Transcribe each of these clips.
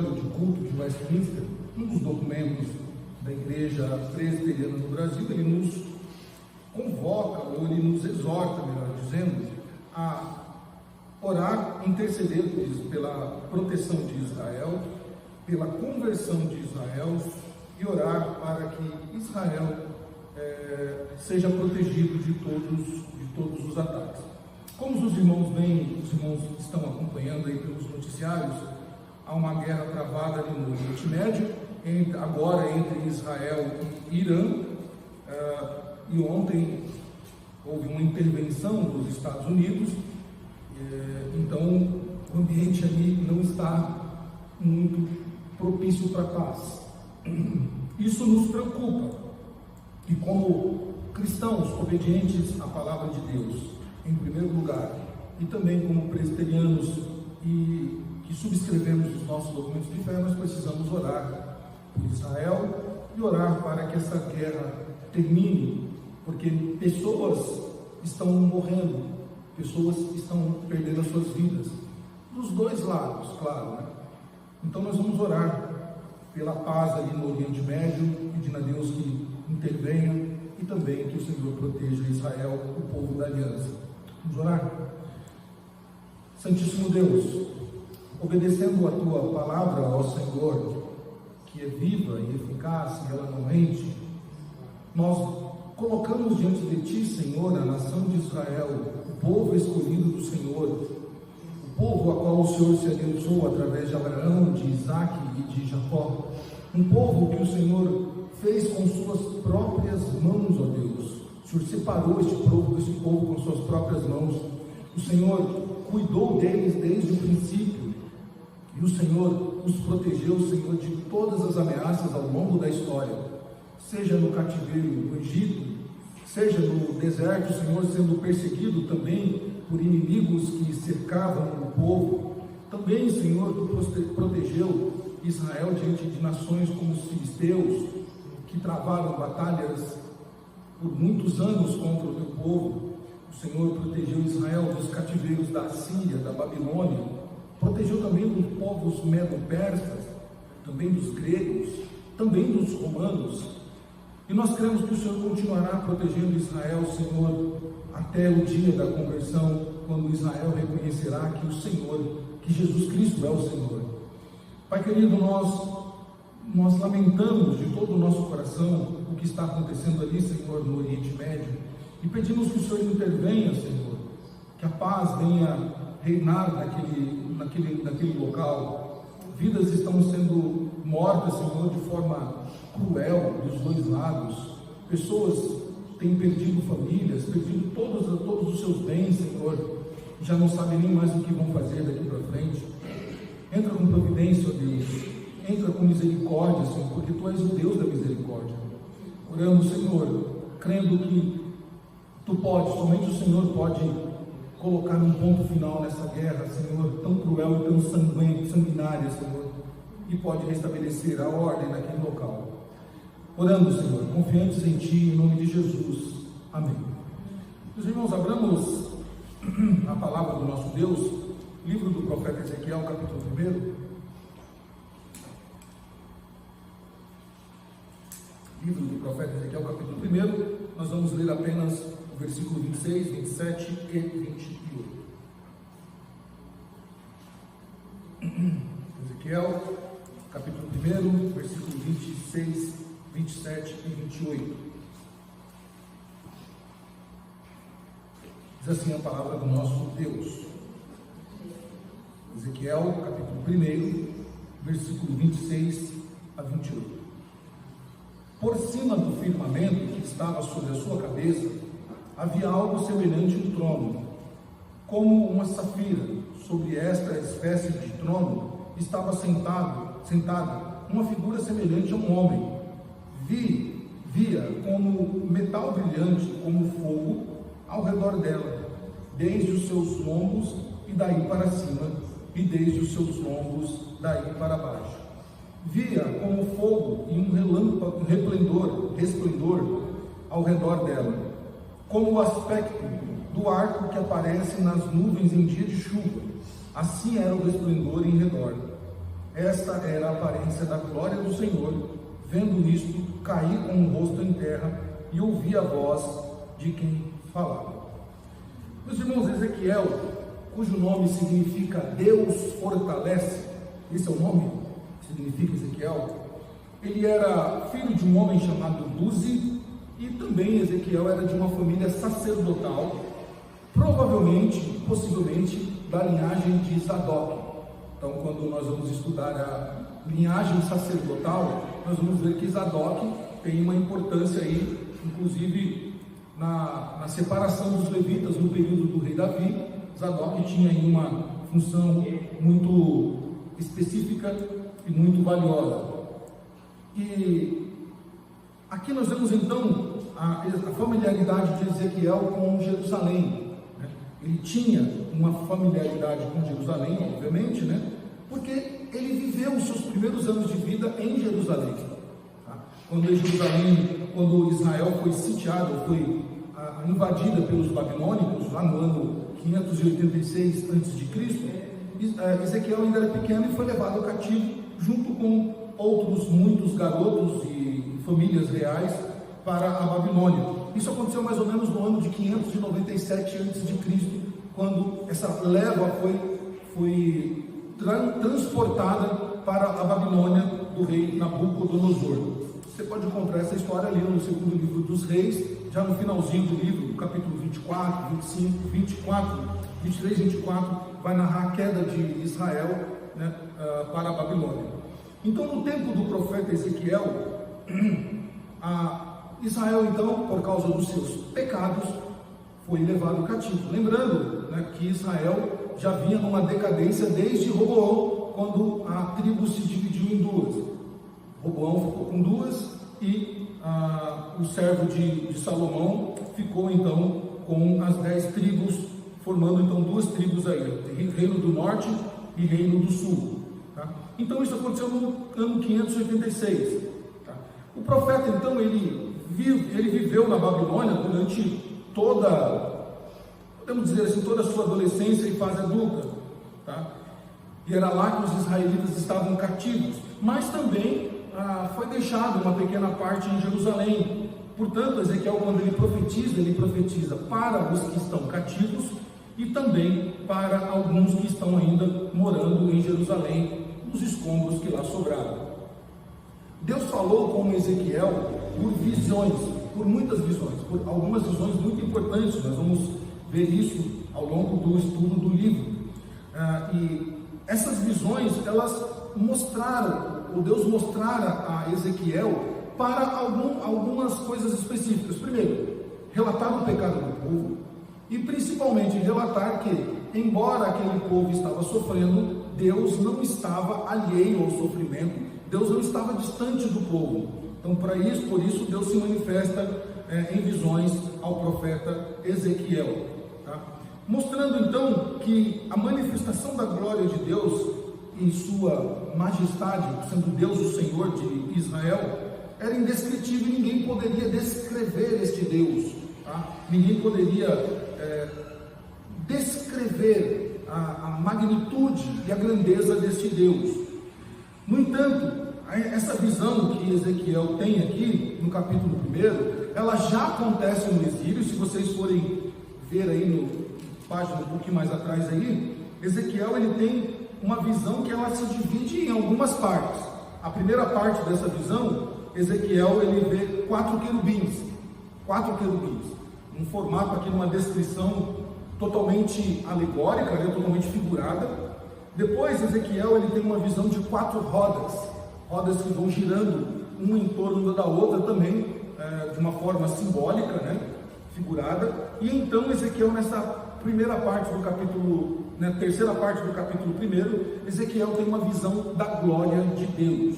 relatório de culto de Westminster, um dos documentos da Igreja Presbiteriana no Brasil, ele nos convoca, ou ele nos exorta, melhor dizendo, a orar, interceder pela proteção de Israel, pela conversão de Israel e orar para que Israel seja protegido de todos os ataques. Como os irmãos estão acompanhando aí pelos noticiários, há uma guerra travada ali no Oriente Médio, agora entre Israel e Irã, e ontem houve uma intervenção dos Estados Unidos, então o ambiente ali não está muito propício para a paz. Isso nos preocupa, e como cristãos obedientes à palavra de Deus, em primeiro lugar, e também como presbiterianos e que subscrevemos os nossos documentos de fé, nós precisamos orar por Israel e orar para que essa guerra termine, porque pessoas estão morrendo, pessoas estão perdendo as suas vidas, dos dois lados, claro, né? Então nós vamos orar pela paz ali no Oriente Médio, pedindo a Deus que intervenha e também que o Senhor proteja Israel, o povo da aliança. Vamos orar? Santíssimo Deus, obedecendo a Tua palavra, ó Senhor, que é viva e eficaz e ela não mente, nós colocamos diante de Ti, Senhor, a nação de Israel, o povo escolhido do Senhor, o povo a qual o Senhor se abençoou através de Abraão, de Isaque e de Jacó, um povo que o Senhor fez com suas próprias mãos, ó Deus. O Senhor separou este povo com suas próprias mãos. O Senhor cuidou deles desde o princípio, e o Senhor os protegeu, Senhor, de todas as ameaças ao longo da história, seja no cativeiro no Egito, seja no deserto, o Senhor sendo perseguido também por inimigos que cercavam o povo. Também, Senhor, Tu protegeu Israel diante de nações como os filisteus, que travaram batalhas por muitos anos contra o Teu povo. O Senhor protegeu Israel dos cativeiros da Síria, da Babilônia, protegeu também dos povos medo-persas, também dos gregos, também dos romanos. E nós cremos que o Senhor continuará protegendo Israel, Senhor, até o dia da conversão, quando Israel reconhecerá que o Senhor, que Jesus Cristo é o Senhor. Pai querido, nós lamentamos de todo o nosso coração o que está acontecendo ali, Senhor, no Oriente Médio, e pedimos que o Senhor intervenha, Senhor, que a paz venha reinar naquele local. Vidas estão sendo mortas, Senhor, de forma cruel dos dois lados. Pessoas têm perdido famílias, perdido todos os seus bens, Senhor, e já não sabem nem mais o que vão fazer daqui para frente. Entra com providência, ó Deus, entra com misericórdia, Senhor, porque Tu és o Deus da misericórdia. Oramos, Senhor, crendo que Tu podes, somente o Senhor pode colocar um ponto final nessa guerra, Senhor, tão cruel e tão sanguinária, Senhor, e pode restabelecer a ordem naquele local. Orando, Senhor, confiantes em Ti, em nome de Jesus. Amém. Meus irmãos, abramos a palavra do nosso Deus, livro do profeta Ezequiel, capítulo 1. Livro do profeta Ezequiel, capítulo 1. Nós vamos ler apenas o versículo 26, 27 e 28. Ezequiel, capítulo 1, versículo 26, 27 e 28. Diz assim a palavra do nosso Deus. Ezequiel, capítulo 1, versículo 26 a 28. Por cima do firmamento que estava sobre a sua cabeça, havia algo semelhante a um trono, como uma safira. Sobre esta espécie de trono estava sentada uma figura semelhante a um homem. Via como metal brilhante, como fogo, ao redor dela, desde os seus lombos e daí para cima, e desde os seus lombos daí para baixo. Via como fogo e um resplendor ao redor dela, como o aspecto do arco que aparece nas nuvens em dia de chuva. Assim era o resplendor em redor. Esta era a aparência da glória do Senhor. Vendo isto, caí com o rosto em terra e ouvi a voz de quem falava. Meus irmãos, Ezequiel, cujo nome significa Deus fortalece, esse é o nome que significa Ezequiel, ele era filho de um homem chamado Buzi, e também Ezequiel era de uma família sacerdotal, provavelmente, possivelmente, da linhagem de Zadok. Então, quando nós vamos estudar a linhagem sacerdotal, nós vamos ver que Zadok tem uma importância aí, inclusive na separação dos levitas no período do rei Davi. Zadok tinha aí uma função muito específica e muito valiosa. E aqui nós vemos então a familiaridade de Ezequiel com Jerusalém. Ele tinha uma familiaridade com Jerusalém, obviamente, porque ele viveu os seus primeiros anos de vida em Jerusalém. Quando Israel foi sitiado, foi invadida pelos babilônicos, lá no ano 586 a.C., Ezequiel ainda era pequeno e foi levado cativo, junto com outros muitos garotos e famílias reais, para a Babilônia. Isso aconteceu mais ou menos no ano de 597 a.C., quando essa leva foi transportada para a Babilônia do rei Nabucodonosor. Você pode encontrar essa história ali no segundo livro dos Reis, já no finalzinho do livro, no capítulo 24, 25, 24, 23, 24, vai narrar a queda de Israel para a Babilônia. Então, no tempo do profeta Ezequiel, Israel, então, por causa dos seus pecados, foi levado cativo. Lembrando que Israel já vinha numa decadência desde Roboão, quando a tribo se dividiu em duas. Roboão ficou com duas e o servo de Salomão ficou então com as 10 tribos, formando então duas tribos aí, Reino do Norte e Reino do Sul. Então isso aconteceu no ano 586. O profeta então ele viveu na Babilônia durante podemos dizer assim, toda a sua adolescência e fase adulta, e era lá que os israelitas estavam cativos, mas também foi deixado uma pequena parte em Jerusalém. Portanto, Ezequiel, quando ele profetiza para os que estão cativos e também para alguns que estão ainda morando em Jerusalém, nos escombros que lá sobraram. Deus falou com Ezequiel por visões, por muitas visões, por algumas visões muito importantes. Nós vamos ver isso ao longo do estudo do livro. E essas visões, elas Deus mostrara a Ezequiel para algumas coisas específicas. Primeiro, relatar o pecado do povo e principalmente relatar que, embora aquele povo estava sofrendo, Deus não estava alheio ao sofrimento, Deus não estava distante do povo. Então, por isso Deus se manifesta em visões ao profeta Ezequiel, mostrando então que a manifestação da glória de Deus em sua majestade, sendo Deus o Senhor de Israel, era indescritível e ninguém poderia descrever este Deus, ninguém poderia descrever a magnitude e a grandeza deste Deus. No entanto, essa visão que Ezequiel tem aqui no capítulo 1, ela já acontece no exílio. Se vocês forem ver aí no página um pouquinho mais atrás aí, Ezequiel ele tem uma visão que ela se divide em algumas partes. A primeira parte dessa visão, Ezequiel ele vê 4 querubins, um formato aqui, numa descrição totalmente alegórica, totalmente figurada. Depois Ezequiel ele tem uma visão de 4 rodas que vão girando um em torno da outra também, de uma forma simbólica, figurada. E então Ezequiel, nessa primeira parte do capítulo, terceira parte do capítulo 1, Ezequiel tem uma visão da glória de Deus,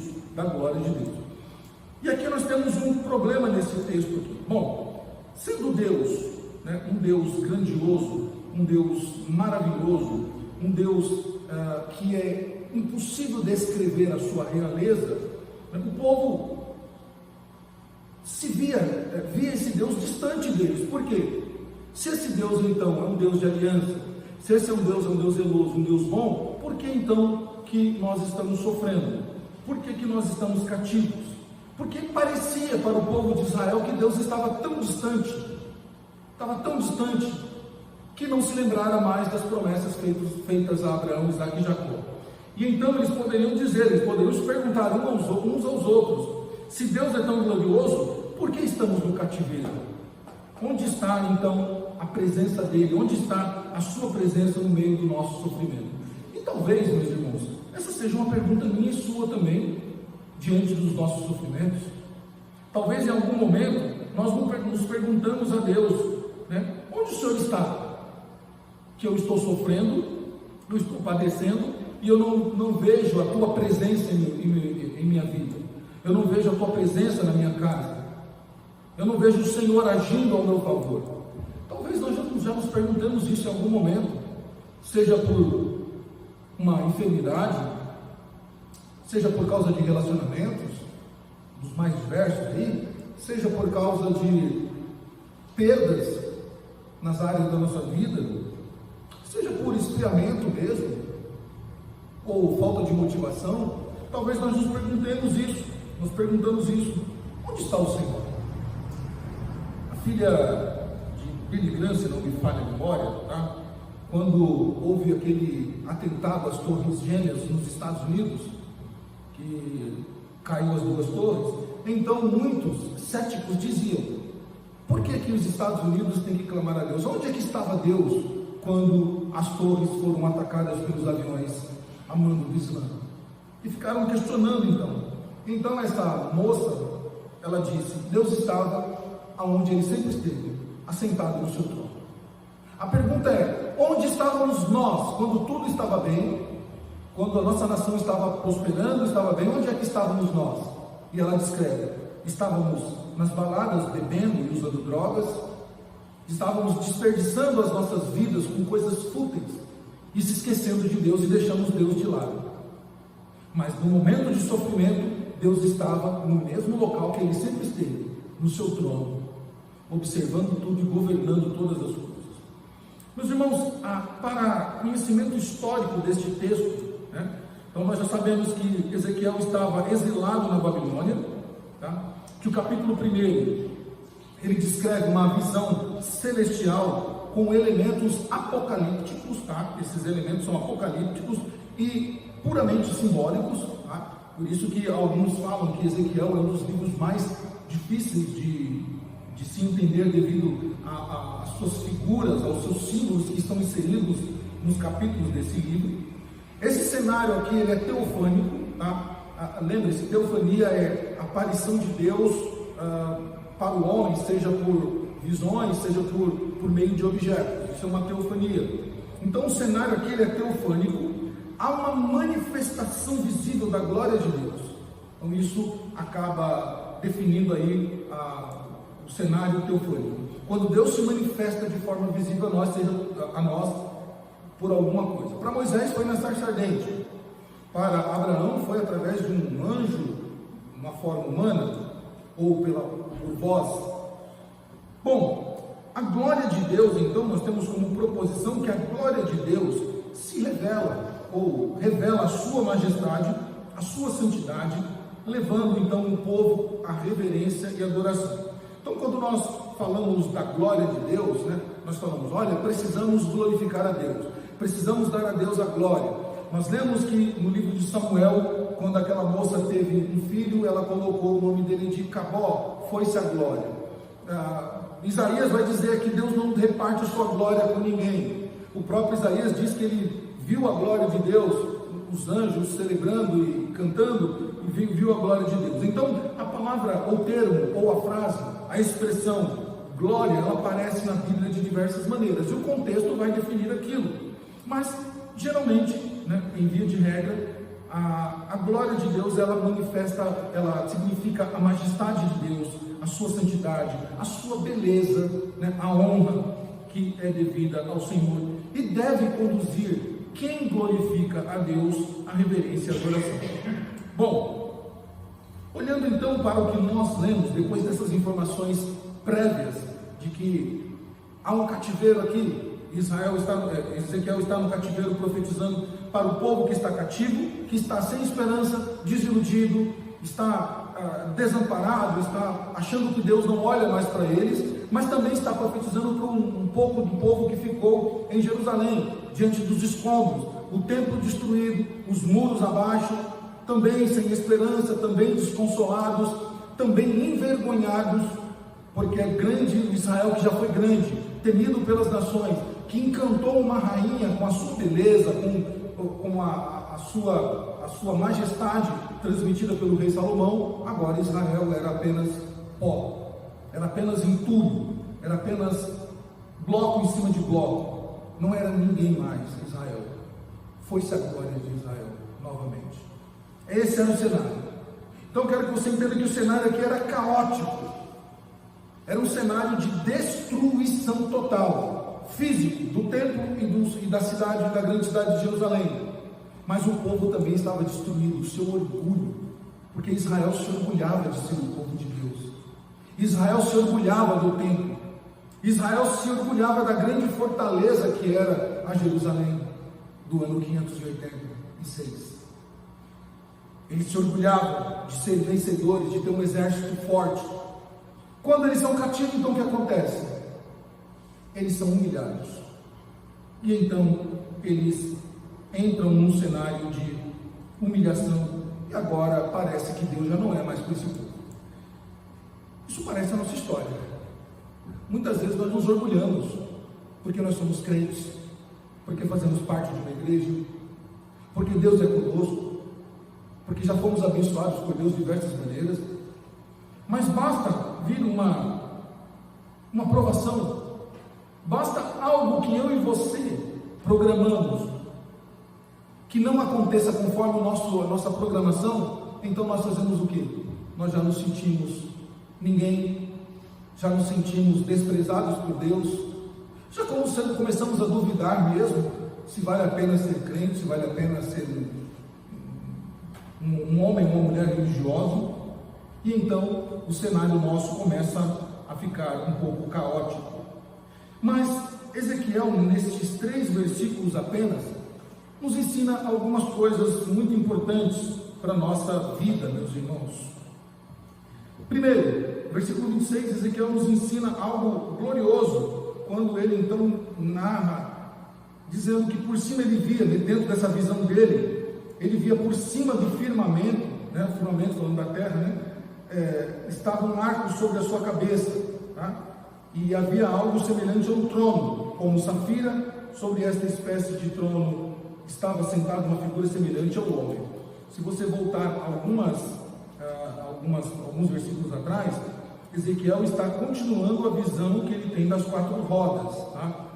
E aqui nós temos um problema nesse texto aqui. Bom, sendo Deus, um Deus grandioso, um Deus maravilhoso, um Deus que é impossível descrever a sua realeza, o povo via esse Deus distante deles. Por quê? Se esse Deus então é um Deus de aliança, se esse é um Deus zeloso, um Deus bom, por que então que nós estamos sofrendo? Por que nós estamos cativos? Porque parecia para o povo de Israel que Deus estava tão distante, que não se lembrara mais das promessas feitas a Abraão, Isaque e Jacó. E então eles poderiam se perguntar uns aos outros: se Deus é tão glorioso, por que estamos no cativeiro? Onde está então a presença dele? Onde está a sua presença no meio do nosso sofrimento? E talvez, meus irmãos, essa seja uma pergunta minha e sua também, diante dos nossos sofrimentos. Talvez em algum momento nós nos perguntamos a Deus, onde o Senhor está? Que eu estou sofrendo, eu estou padecendo, e eu não vejo a tua presença em minha vida. Eu não vejo a tua presença na minha casa. Eu não vejo o Senhor agindo ao meu favor. Talvez nós já nos perguntamos isso em algum momento, seja por uma enfermidade, seja por causa de relacionamentos, dos mais diversos aí, seja por causa de perdas nas áreas da nossa vida, seja por esfriamento mesmo, ou falta de motivação. Talvez nós nos perguntamos isso, onde está o Senhor? A filha de Billy Graham, se não me falha a memória, quando houve aquele atentado às Torres Gêmeas nos Estados Unidos, que caiu as duas torres, então muitos céticos diziam: por que os Estados Unidos têm que clamar a Deus? Onde é que estava Deus quando as torres foram atacadas pelos aviões a mando do Islã? E ficaram questionando então essa moça, ela disse: Deus estava aonde ele sempre esteve, assentado no seu trono. A pergunta é: onde estávamos nós quando tudo estava bem, quando a nossa nação estava prosperando, estava bem? Onde é que estávamos nós? E ela descreve: estávamos nas baladas bebendo e usando drogas, estávamos desperdiçando as nossas vidas com coisas fúteis e se esquecendo de Deus, e deixamos Deus de lado. Mas no momento de sofrimento, Deus estava no mesmo local que ele sempre esteve, no seu trono, observando tudo e governando todas as coisas. Meus irmãos, para conhecimento histórico deste texto, então nós já sabemos que Ezequiel estava exilado na Babilônia, que o capítulo 1 ele descreve uma visão celestial com elementos apocalípticos, esses elementos são apocalípticos e puramente simbólicos, por isso que alguns falam que Ezequiel é um dos livros mais difíceis de se entender devido às suas figuras, aos seus símbolos que estão inseridos nos capítulos desse livro. Esse cenário aqui ele é teofânico, lembre-se, teofania é a aparição de Deus para o homem, seja por visões, seja por meio de objetos. Isso é uma teofania. Então o cenário aqui ele é teofânico, há uma manifestação visível da glória de Deus. Então isso acaba definindo aí o cenário teofânico. Quando Deus se manifesta de forma visível a nós por alguma coisa. Para Moisés foi na sarça ardente. Para Abraão foi através de um anjo, uma forma humana, ou por voz. Bom, a glória de Deus, então, nós temos como proposição que a glória de Deus se revela, ou revela a sua majestade, a sua santidade, levando então o povo à reverência e adoração. Então, quando nós falamos da glória de Deus, nós falamos: olha, precisamos glorificar a Deus, precisamos dar a Deus a glória. Nós lemos que no livro de Samuel, quando aquela moça teve um filho, ela colocou o nome dele de Cabó, foi-se a glória. Isaías vai dizer que Deus não reparte a sua glória com ninguém. O próprio Isaías diz que ele viu a glória de Deus, os anjos celebrando e cantando, e viu a glória de Deus. Então, a palavra, ou termo, ou a frase, a expressão glória, ela aparece na Bíblia de diversas maneiras, e o contexto vai definir aquilo. Mas, geralmente, em via de regra, a glória de Deus, ela manifesta, ela significa a majestade de Deus, a sua santidade, a sua beleza, a honra que é devida ao Senhor, e deve conduzir quem glorifica a Deus à reverência e adoração. Bom, olhando então para o que nós lemos, depois dessas informações prévias, de que há um cativeiro aqui, Ezequiel está no cativeiro profetizando para o povo que está cativo, que está sem esperança, desiludido, está desamparado, está achando que Deus não olha mais para eles, mas também está profetizando para um pouco do povo que ficou em Jerusalém, diante dos escombros, o templo destruído, os muros abaixo, também sem esperança, também desconsolados, também envergonhados, porque é grande Israel, que já foi grande, temido pelas nações, que encantou uma rainha com a sua beleza, com a sua majestade transmitida pelo rei Salomão. Agora Israel era apenas pó, era apenas entulho, era apenas bloco em cima de bloco, não era ninguém mais. Israel foi-se a glória de Israel novamente. Esse era o cenário. Então eu quero que você entenda que o cenário aqui era caótico, era um cenário de destruição total, físico, do templo e da cidade, da grande cidade de Jerusalém. Mas o povo também estava destruído, o seu orgulho, porque Israel se orgulhava de ser o povo de Deus. Israel se orgulhava do templo. Israel se orgulhava da grande fortaleza que era a Jerusalém, do ano 586. Eles se orgulhavam de ser vencedores, de ter um exército forte. Quando eles são cativos, então o que acontece? Eles são humilhados. E então eles entram num cenário de humilhação, e agora parece que Deus já não é mais com esse povo. Isso parece a nossa história. Muitas vezes nós nos orgulhamos, porque nós somos crentes, porque fazemos parte de uma igreja, porque Deus é conosco, porque já fomos abençoados por Deus de diversas maneiras, mas basta vir uma provação, basta algo que eu e você programamos, que não aconteça conforme a nossa programação, então nós fazemos o quê? Nós já nos sentimos ninguém, já nos sentimos desprezados por Deus, já começamos a duvidar mesmo, se vale a pena ser crente, se vale a pena ser um homem ou uma mulher religioso, e então o cenário nosso começa a ficar um pouco caótico. Mas Ezequiel, nestes 3 versículos apenas, nos ensina algumas coisas muito importantes para a nossa vida, meus irmãos. Primeiro, versículo 26, Ezequiel nos ensina algo glorioso, quando ele então narra, dizendo que por cima ele via, dentro dessa visão dele, ele via por cima do firmamento, firmamento falando da terra, estava um arco sobre a sua cabeça, tá? E havia algo semelhante a um trono, como safira. Sobre esta espécie de trono estava sentado uma figura semelhante ao homem. Se você voltar alguns versículos atrás, Ezequiel está continuando a visão que ele tem das 4 rodas, tá?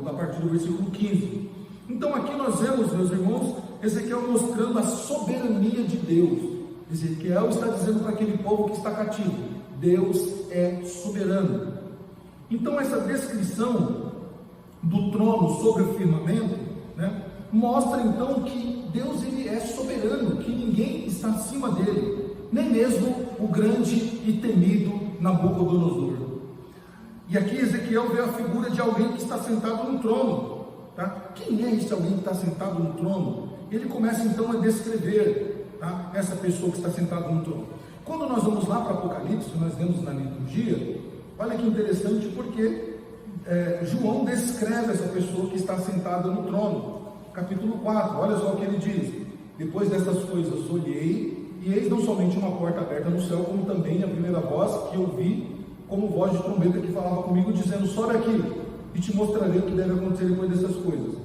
A partir do versículo 15. Então aqui nós vemos, meus irmãos, Ezequiel mostrando a soberania de Deus. Ezequiel está dizendo para aquele povo que está cativo: Deus é soberano. Então essa descrição do trono sobre o firmamento, mostra então que Deus ele é soberano, que ninguém está acima dele, nem mesmo o grande e temido Nabucodonosor. E aqui Ezequiel vê a figura de alguém que está sentado no trono, tá? Quem é esse alguém que está sentado no trono? Ele começa então a descrever, tá, essa pessoa que está sentada no trono. Quando nós vamos lá para Apocalipse, nós vemos na liturgia, olha que interessante, porque João descreve essa pessoa que está sentada no trono. Capítulo 4, olha só o que ele diz: depois dessas coisas olhei, e eis não somente uma porta aberta no céu, como também a primeira voz que eu vi, como voz de trombeta, que falava comigo, dizendo: sobe aqui, e te mostrarei o que deve acontecer depois dessas coisas.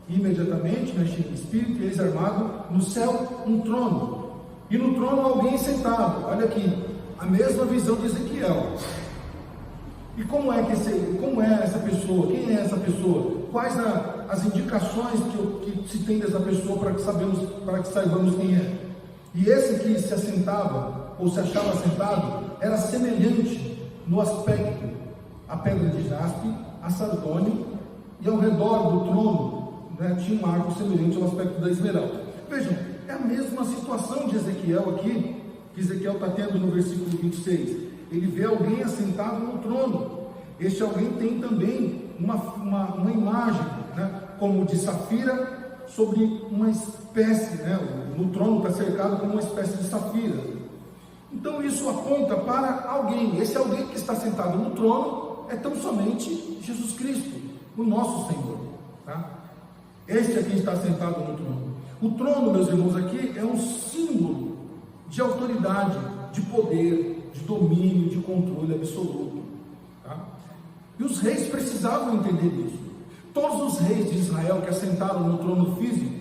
E imediatamente me achei no espírito, e eis armado no céu um trono, e no trono alguém sentado. Olha aqui, a mesma visão de Ezequiel. E como é essa pessoa? Quem é essa pessoa? Quais as indicações que se tem dessa pessoa para que saibamos quem é? E esse que se assentava, ou se achava sentado, era semelhante no aspecto à pedra de jaspe, a sardônio, e ao redor do trono, tinha um arco semelhante ao aspecto da esmeralda. Vejam, é a mesma situação de Ezequiel aqui, que Ezequiel está tendo no versículo 26. Ele vê alguém assentado no trono. Este alguém tem também uma imagem, como de safira, sobre uma espécie, né? No trono está cercado como uma espécie de safira. Então isso aponta para alguém. Esse alguém que está sentado no trono é tão somente Jesus Cristo, o nosso Senhor, tá? Este aqui está sentado no trono. O trono, meus irmãos, aqui é um símbolo de autoridade, de poder, de domínio, de controle absoluto, tá? E os reis precisavam entender isso. Todos os reis de Israel que assentaram no trono físico,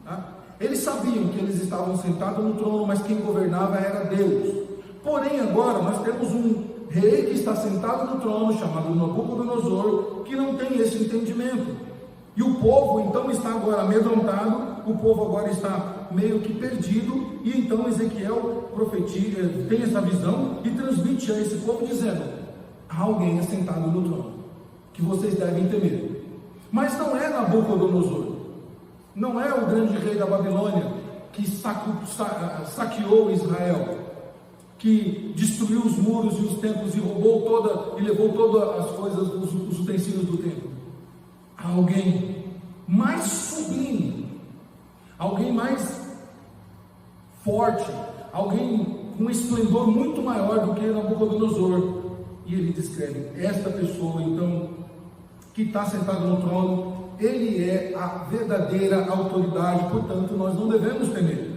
tá? Eles sabiam que eles estavam sentados no trono, mas quem governava era Deus. Porém, agora nós temos um rei que está sentado no trono, chamado Nabucodonosor, que não tem esse entendimento. E o povo então está agora amedrontado, o povo agora está meio que perdido, e então Ezequiel profetiza, tem essa visão e transmite a esse povo dizendo: há alguém assentado no trono, que vocês devem temer. Mas não é Nabucodonosor, não é o grande rei da Babilônia que saqueou Israel, que destruiu os muros e os templos e levou todas as coisas, os utensílios do templo. Há alguém mais sublime, alguém mais forte, alguém com um esplendor muito maior do que Nabucodonosor. E ele descreve esta pessoa, então, que está sentado no trono. Ele é a verdadeira autoridade, portanto nós não devemos temer.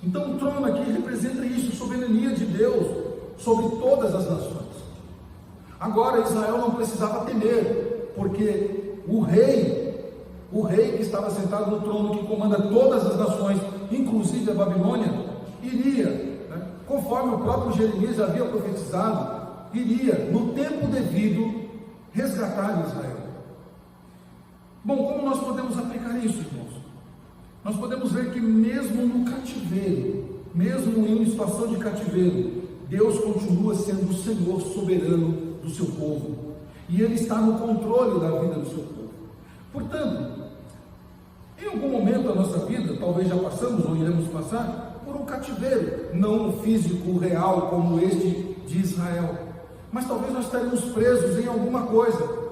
Então o trono aqui representa isso, soberania de Deus sobre todas as nações. Agora Israel não precisava temer, porque o rei que estava sentado no trono, que comanda todas as nações, inclusive a Babilônia, iria, né, conforme o próprio Jeremias havia profetizado, iria no tempo devido resgatar Israel. Bom, como nós podemos aplicar isso, irmãos? Nós podemos ver que mesmo no cativeiro, mesmo em situação de cativeiro, Deus continua sendo o Senhor soberano do seu povo, e Ele está no controle da vida do seu povo. Portanto, em algum momento da nossa vida, talvez já passamos ou iremos passar por um cativeiro, não físico, real, como este de Israel, mas talvez nós estaremos presos em alguma coisa,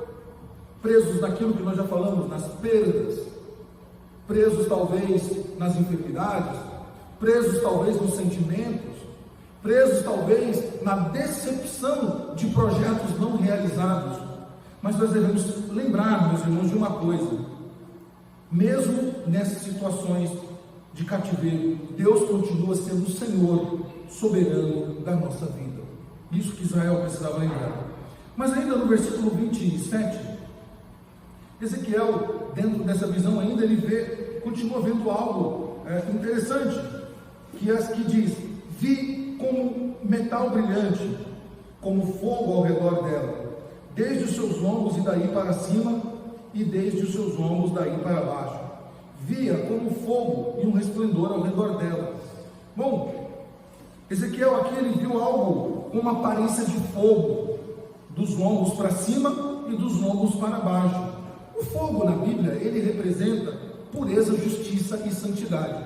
presos naquilo que nós já falamos, nas perdas, presos talvez nas enfermidades, presos talvez nos sentimentos, presos talvez na decepção de projetos não realizados. Mas nós devemos lembrar, meus irmãos, de uma coisa: mesmo nessas situações de cativeiro, Deus continua sendo o Senhor soberano da nossa vida. Isso que Israel precisava lembrar. Mas ainda no versículo 27, Ezequiel, dentro dessa visão ainda, ele continua vendo algo interessante, que diz: vi como metal brilhante, como fogo ao redor dela, desde os seus lombos e daí para cima, e desde os seus lombos daí para baixo. Via como fogo e um resplendor ao redor dela. Bom, Ezequiel aqui ele viu algo com uma aparência de fogo, dos lombos para cima e dos lombos para baixo. O fogo na Bíblia, ele representa pureza, justiça e santidade.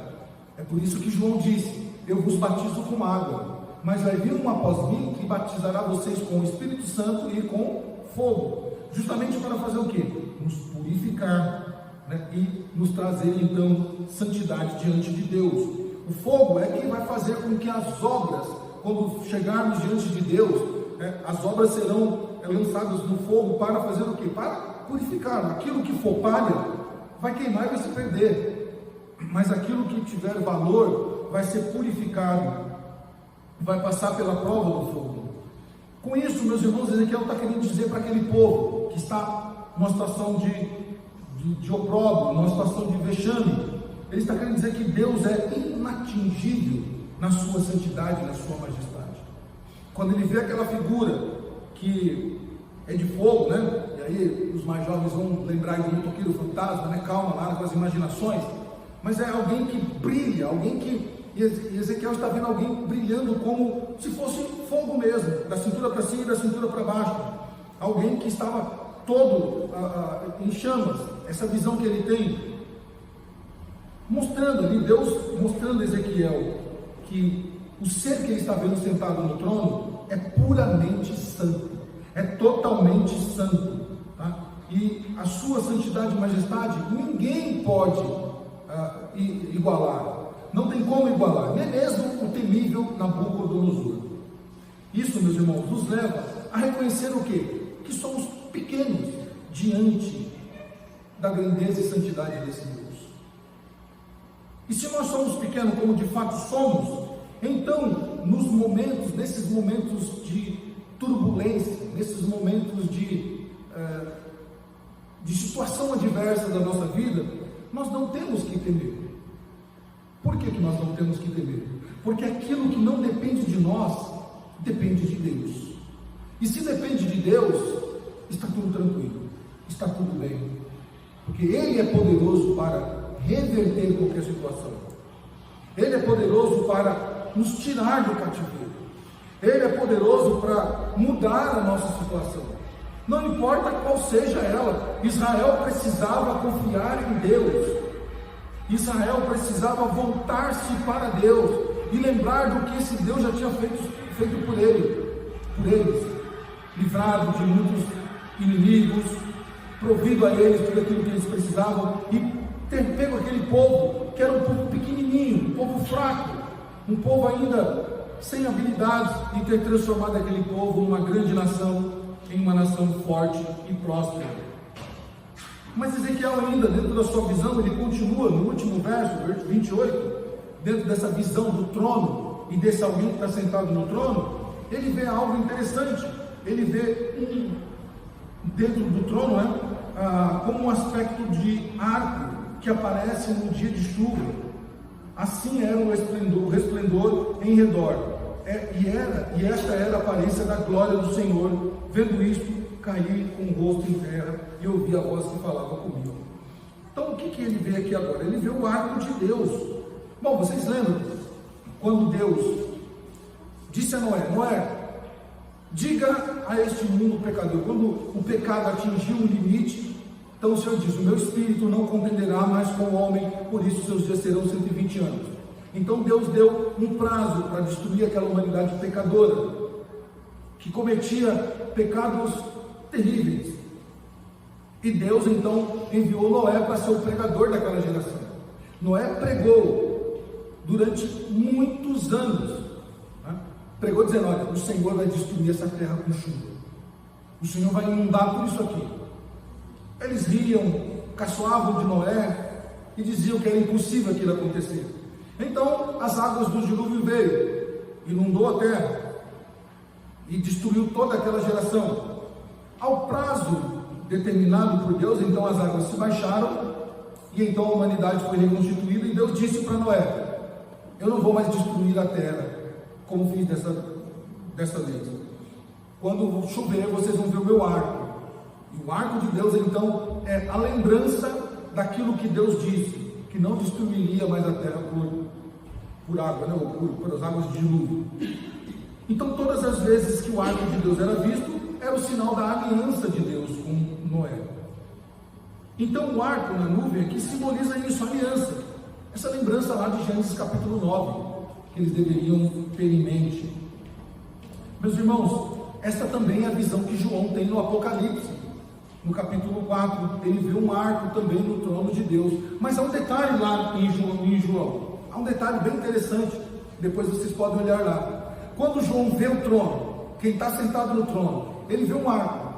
É por isso que João disse: eu vos batizo com água, mas vai vir um após mim que batizará vocês com o Espírito Santo e com fogo. Justamente para fazer o quê? Nos purificar, né? E nos trazer então santidade diante de Deus. O fogo é quem vai fazer com que as obras, quando chegarmos diante de Deus, as obras serão lançadas no fogo para fazer o quê? Para purificar. Aquilo que for palha vai queimar e vai se perder, mas aquilo que tiver valor vai ser purificado, vai passar pela prova do fogo. Com isso, meus irmãos, Ezequiel está querendo dizer para aquele povo que está numa situação de opróbrio, numa situação de vexame, ele está querendo dizer que Deus é inatingível na sua santidade, na sua majestade. Quando ele vê aquela figura que é de fogo, né? E aí os mais jovens vão lembrar do motoqueiro fantasma, né? Calma lá com as imaginações, mas é alguém que brilha, alguém que, e Ezequiel está vendo alguém brilhando como se fosse fogo mesmo, da cintura para cima e da cintura para baixo, alguém que estava todo em chamas. Essa visão que ele tem, mostrando ali, Deus mostrando a Ezequiel que o ser que ele está vendo sentado no trono é puramente santo, é totalmente santo, tá? E a sua santidade e majestade ninguém pode igualar. Não tem como igualar, nem mesmo o temível Nabucodonosor. Isso, meus irmãos, nos leva a reconhecer o quê? Que somos pequenos diante da grandeza e santidade desse Deus. E se nós somos pequenos, como de fato somos, então, nesses momentos de turbulência, nesses momentos de situação adversa da nossa vida, nós não temos que temer. Por que nós não temos que temer? Porque aquilo que não depende de nós, depende de Deus. E se depende de Deus, está tudo tranquilo, está tudo bem. Porque Ele é poderoso para reverter qualquer situação. Ele é poderoso para nos tirar do cativeiro. Ele é poderoso para mudar a nossa situação. Não importa qual seja ela, Israel precisava confiar em Deus. Israel precisava voltar-se para Deus e lembrar do que esse Deus já tinha feito por eles, livrado de muitos inimigos, provido a eles tudo aquilo que eles precisavam, e ter pego aquele povo, que era um povo pequenininho, um povo fraco, um povo ainda sem habilidades, e ter transformado aquele povo numa grande nação, em uma nação forte e próspera. Mas Ezequiel ainda, dentro da sua visão, ele continua no último verso 28, dentro dessa visão do trono, e desse alguém que está sentado no trono, ele vê algo interessante. Ele vê dentro do trono, como um aspecto de arco que aparece no dia de chuva. Assim era o resplendor em redor. E esta era a aparência da glória do Senhor. Vendo isto, caí com o rosto em terra e ouvi a voz que falava comigo. Então, o que ele vê aqui agora? Ele vê o arco de Deus. Bom, vocês lembram quando Deus disse a Noé: Noé, diga a este mundo pecador. Quando o pecado atingiu um limite, então o Senhor diz: o meu espírito não contenderá mais com o homem, por isso seus dias serão 120 anos. Então Deus deu um prazo para destruir aquela humanidade pecadora, que cometia pecados terríveis. E Deus então enviou Noé para ser o pregador daquela geração. Noé pregou durante muitos anos, pregou dizendo: olha, o Senhor vai destruir essa terra com chuva, o Senhor vai inundar por isso aqui. Eles riam, caçoavam de Noé e diziam que era impossível aquilo acontecer. Então as águas do dilúvio veio, inundou a terra e destruiu toda aquela geração. Ao prazo determinado por Deus, então as águas se baixaram e então a humanidade foi reconstituída, e Deus disse para Noé: eu não vou mais destruir a terra como fiz dessa vez. Quando chover, vocês vão ver o meu arco. E o arco de Deus então é a lembrança daquilo que Deus disse, que não destruiria mais a terra por água, né, ou por as águas de dilúvio. Então todas as vezes que o arco de Deus era visto, era o sinal da aliança de Deus com Noé. Então o arco na nuvem aqui simboliza isso, a aliança. Essa lembrança lá de Gênesis capítulo 9, que eles deveriam ter em mente. Meus irmãos, essa também é a visão que João tem no Apocalipse. No capítulo 4, ele vê um arco também no trono de Deus. Mas há um detalhe lá em João. Há um detalhe bem interessante, depois vocês podem olhar lá. Quando João vê o trono, quem está sentado no trono, ele vê um arco.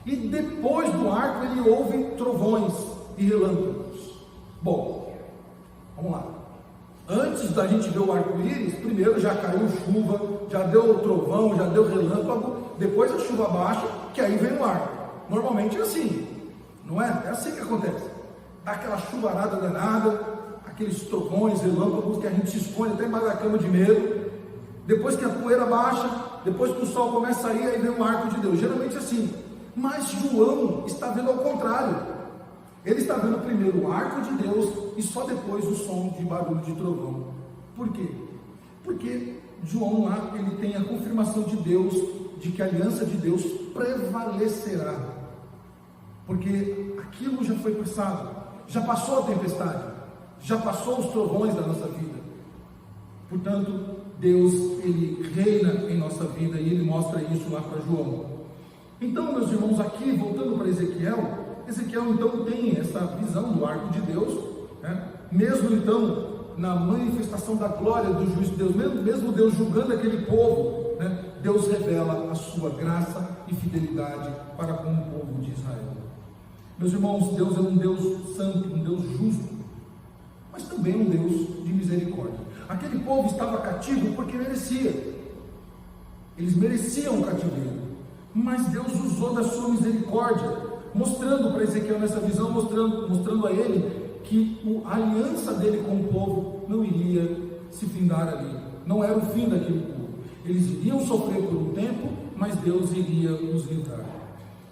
E depois do arco ele ouve trovões e relâmpagos. Bom, vamos lá. Antes da gente ver o arco-íris, primeiro já caiu chuva, já deu trovão, já deu relâmpago, depois a chuva baixa, que aí vem o arco. Normalmente é assim, não é? É assim que acontece. Dá aquela chuvarada danada, aqueles trovões, relâmpagos que a gente se esconde até embaixo da cama de medo. Depois que a poeira baixa, depois que o sol começa a sair, aí vem o arco de Deus. Geralmente é assim. Mas João está vendo ao contrário. Ele está vendo primeiro o arco de Deus e só depois o som de barulho de trovão. Por quê? Porque João lá, ele tem a confirmação de Deus, de que a aliança de Deus prevalecerá. Porque aquilo já foi passado, já passou a tempestade, já passou os trovões da nossa vida. Portanto, Deus, ele reina em nossa vida e ele mostra isso lá para João. Então, meus irmãos, aqui, voltando para Ezequiel então tem essa visão do arco de Deus, né? mesmo então na manifestação da glória do juiz de Deus, mesmo Deus julgando aquele povo, né, Deus revela a sua graça e fidelidade para com o povo de Israel. Meus irmãos, Deus é um Deus santo, um Deus justo, mas também um Deus de misericórdia. Aquele povo estava cativo porque merecia, eles mereciam o cativeiro, mas Deus usou da sua misericórdia, mostrando para Ezequiel nessa visão, mostrando a ele que a aliança dele com o povo não iria se findar ali, não era o fim daquele povo. Eles iriam sofrer por um tempo, mas Deus iria os livrar.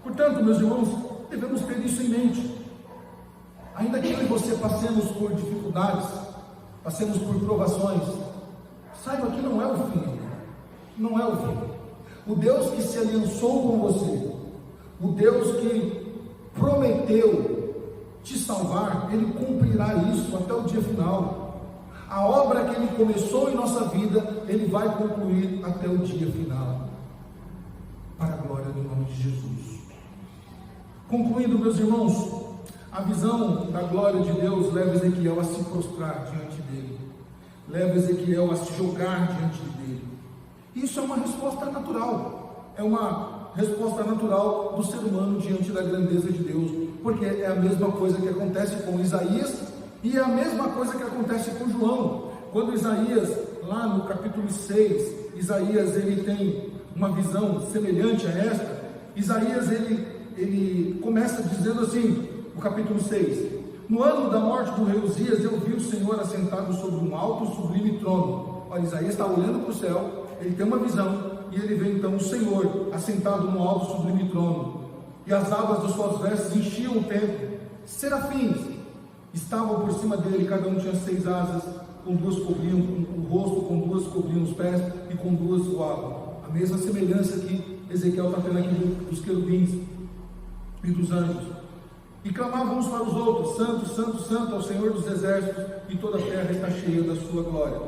Portanto, meus irmãos, devemos ter isso em mente. Ainda que eu e você passemos por dificuldades, passemos por provações, saiba que não é o fim, não é o fim. O Deus que se aliançou com você, o Deus que prometeu te salvar, Ele cumprirá isso até o dia final. A obra que Ele começou em nossa vida, Ele vai concluir até o dia final, para a glória do nome de Jesus. Concluindo, meus irmãos, a visão da glória de Deus leva Ezequiel a se prostrar diante dele, leva Ezequiel a se jogar diante dele. Isso é uma resposta natural, é uma resposta natural do ser humano diante da grandeza de Deus, porque é a mesma coisa que acontece com Isaías e é a mesma coisa que acontece com João. Quando Isaías, lá no capítulo 6, Isaías ele tem uma visão semelhante a esta. Isaías ele começa dizendo assim, no capítulo 6: no ano da morte do rei Uzias, eu vi o Senhor assentado sobre um alto e sublime trono. Olha, Isaías está olhando para o céu, ele tem uma visão, e ele vê então o Senhor assentado no alto e sublime trono, e as abas das suas vestes enchiam o templo. Serafins estavam por cima dele, cada um tinha 6 asas, com 2 cobriam o rosto, com 2 cobriam os pés, e com 2 voavam. A mesma semelhança que Ezequiel está tendo aqui dos querubins e dos anjos. E clamavam uns para os outros: santo, santo, santo é o Senhor dos exércitos, e toda a terra está cheia da sua glória.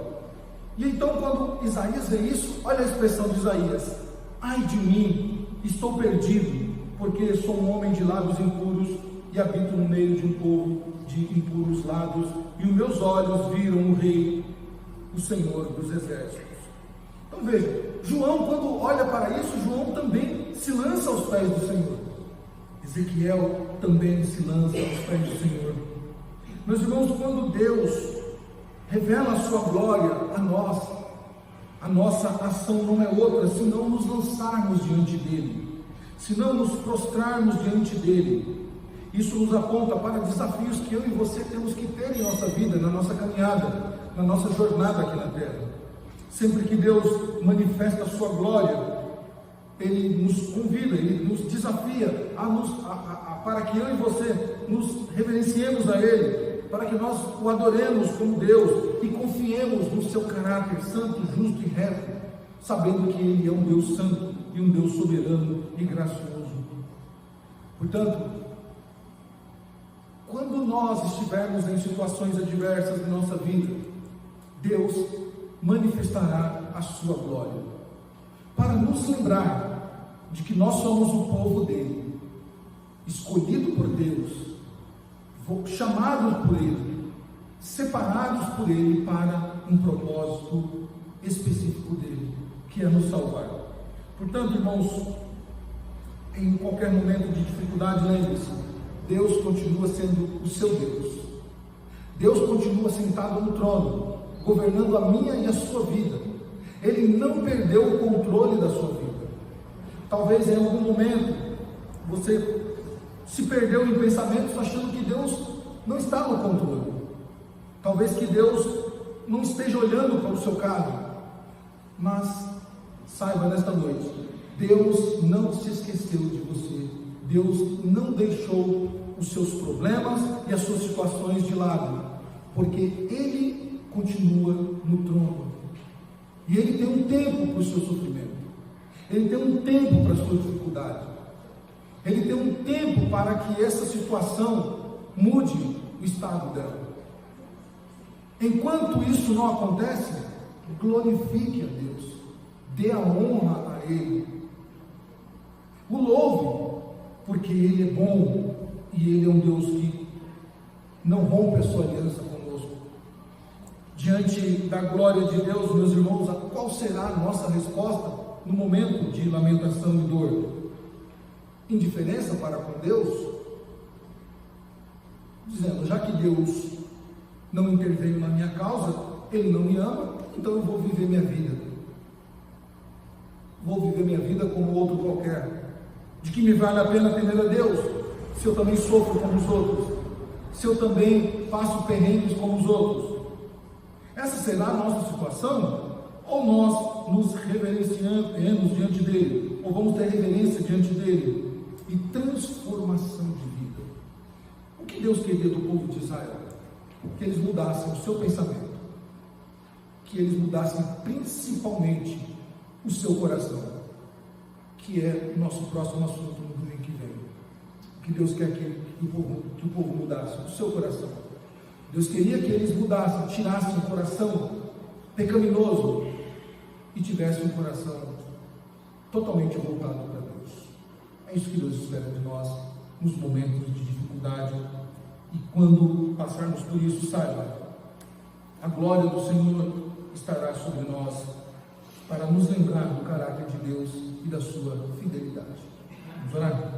E então, quando Isaías vê isso, olha a expressão de Isaías: ai de mim, estou perdido, porque sou um homem de lábios impuros e habito no meio de um povo de impuros lábios, e os meus olhos viram o Rei, o Senhor dos exércitos. Então veja, João, quando olha para isso, João também se lança aos pés do Senhor. Ezequiel também se lança aos pés do Senhor. Meus irmãos, quando Deus revela a sua glória a nós, a nossa ação não é outra senão nos lançarmos diante dele, senão nos prostrarmos diante dele. Isso nos aponta para desafios que eu e você temos que ter em nossa vida, na nossa caminhada, na nossa jornada aqui na terra. Sempre que Deus manifesta a sua glória, Ele nos convida, Ele nos desafia para que eu e você nos reverenciemos a Ele, para que nós o adoremos como Deus e confiemos no seu caráter santo, justo e reto, sabendo que Ele é um Deus santo e um Deus soberano e gracioso. Portanto, quando nós estivermos em situações adversas na nossa vida, Deus manifestará a sua glória, para nos lembrar de que nós somos o povo dele, escolhido por Deus, chamados por Ele, separados por Ele para um propósito específico dele, que é nos salvar. Portanto, irmãos, em qualquer momento de dificuldade, lembre-se, Deus continua sendo o seu Deus. Deus continua sentado no trono, governando a minha e a sua vida. Ele não perdeu o controle da sua vida. Talvez em algum momento você se perdeu em pensamentos achando que Deus não está no controle. Talvez que Deus não esteja olhando para o seu caso. Mas saiba nesta noite, Deus não se esqueceu de você. Deus não deixou os seus problemas e as suas situações de lado, porque Ele continua no trono. E Ele tem um tempo para o seu sofrimento. Ele tem um tempo para a sua dificuldade. Ele tem um tempo para que essa situação mude o estado dela. Enquanto isso não acontece, glorifique a Deus, dê a honra a Ele, o louve, porque Ele é bom e Ele é um Deus que não rompe a sua aliança conosco. diante da glória de Deus, meus irmãos, qual será a nossa resposta no momento de lamentação e dor? Indiferença para com Deus? Dizendo, já que Deus não interveio na minha causa, Ele não me ama, então eu vou viver minha vida. Vou viver minha vida como outro qualquer. De que me vale a pena temer a Deus, se eu também sofro como os outros? Se eu também passo perrengues como os outros? Essa será a nossa situação? Ou nós nos reverenciamos diante dele? Ou vamos ter reverência diante dele? E transformação de vida. O que Deus queria do povo de Israel? Que eles mudassem o seu pensamento. Que eles mudassem principalmente o seu coração. Que é o nosso próximo assunto no domingo que vem. O que Deus quer que o povo mudasse? O seu coração. Deus queria que eles mudassem, tirassem o coração pecaminoso e tivessem um coração totalmente voltado para Deus. É isso que Deus espera de nós nos momentos de dificuldade. E quando passarmos por isso, saiba, a glória do Senhor estará sobre nós para nos lembrar do caráter de Deus e da sua fidelidade. Vamos orar?